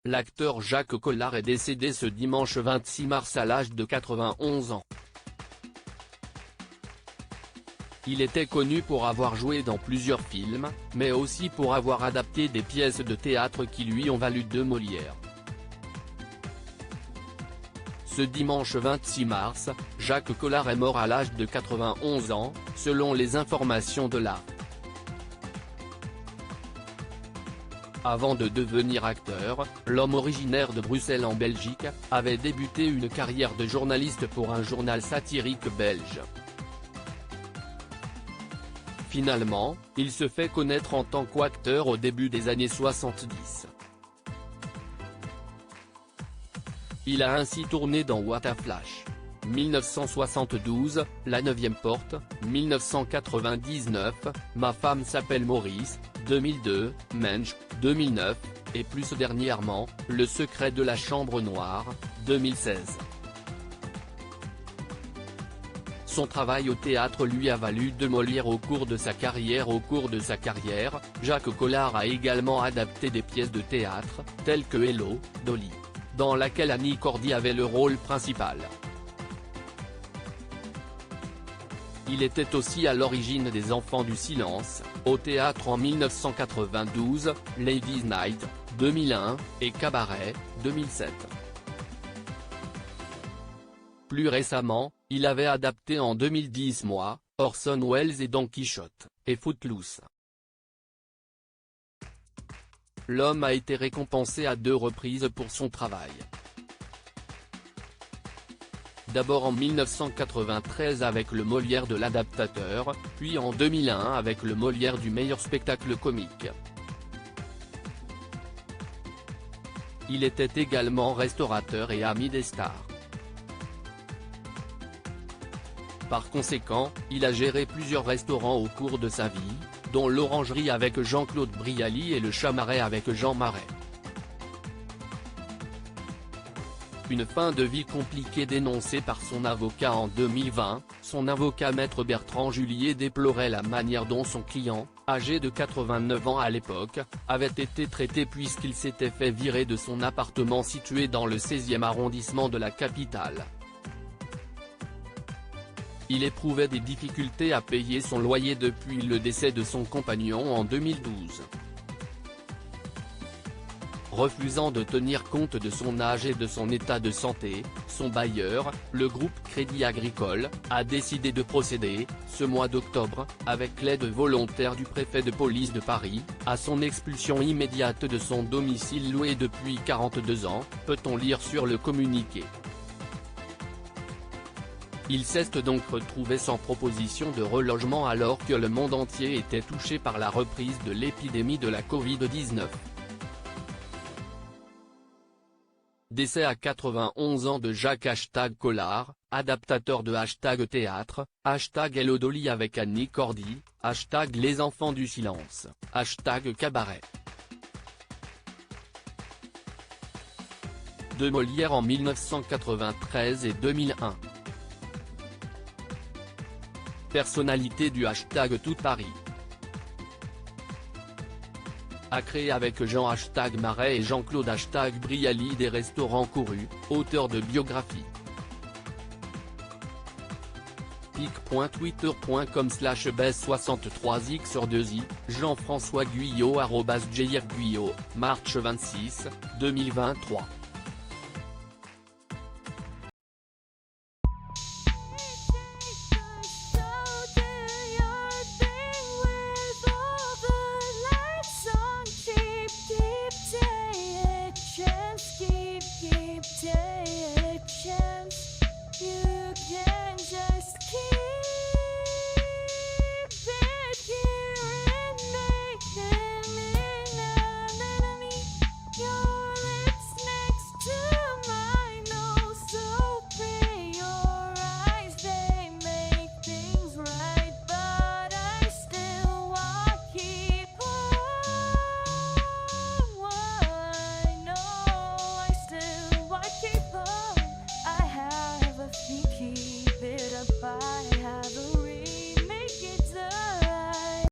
l'acteur Jacques Collard est décédé ce dimanche 26 mars à l'âge de 91 ans. Il était connu pour avoir joué dans plusieurs films, mais aussi pour avoir adapté des pièces de théâtre qui lui ont valu 2 Molières. Ce dimanche 26 mars, Jacques Collard est mort à l'âge de 91 ans, selon les informations de l'ART. Avant de devenir acteur, l'homme originaire de Bruxelles en Belgique, avait débuté une carrière de journaliste pour un journal satirique belge. Finalement, il se fait connaître en tant qu'acteur au début des années 70. Il a ainsi tourné dans What a Flash, 1972, La 9e porte, 1999, Ma femme s'appelle Maurice, 2002, Mensch, 2009, et plus dernièrement, Le secret de la chambre noire, 2016. Son travail au théâtre lui a valu 2 Molières au cours de sa carrière. Jacques Collard a également adapté des pièces de théâtre, telles que Hello, Dolly, dans laquelle Annie Cordy avait le rôle principal. Il était aussi à l'origine des Enfants du silence, au théâtre en 1992, Ladies Night, 2001, et Cabaret, 2007. Plus récemment, il avait adapté en 2010 Moi, Orson Welles et Don Quichotte, et Footloose. L'homme a été récompensé à 2 reprises pour son travail. D'abord en 1993 avec le Molière de l'adaptateur, puis en 2001 avec le Molière du meilleur spectacle comique. Il était également restaurateur et ami des stars. Par conséquent, il a géré plusieurs restaurants au cours de sa vie, dont l'Orangerie avec Jean-Claude Brialy et le Chamaret avec Jean Marais. Une fin de vie compliquée dénoncée par son avocat en 2020, son avocat maître Bertrand Julier déplorait la manière dont son client, âgé de 89 ans à l'époque, avait été traité puisqu'il s'était fait virer de son appartement situé dans le 16e arrondissement de la capitale. Il éprouvait des difficultés à payer son loyer depuis le décès de son compagnon en 2012. Refusant de tenir compte de son âge et de son état de santé, son bailleur, le groupe Crédit Agricole, a décidé de procéder, ce mois d'octobre, avec l'aide volontaire du préfet de police de Paris, à son expulsion immédiate de son domicile loué depuis 42 ans, peut-on lire sur le communiqué. Il s'est donc retrouvé sans proposition de relogement alors que le monde entier était touché par la reprise de l'épidémie de la Covid-19. Décès à 91 ans de Jacques #Collard, adaptateur de #théâtre, #Hello Dolly avec Annie Cordy, #Les Enfants du silence, #Cabaret. 2 Molières en 1993 et 2001. Personnalité du #Tout Paris. A créé avec Jean Marais et Jean-Claude Brialy des restaurants courus, auteur de biographie. pic.twitter.com/bes63x2i, Jean-François Guyot @jairguyot, March 26, 2023.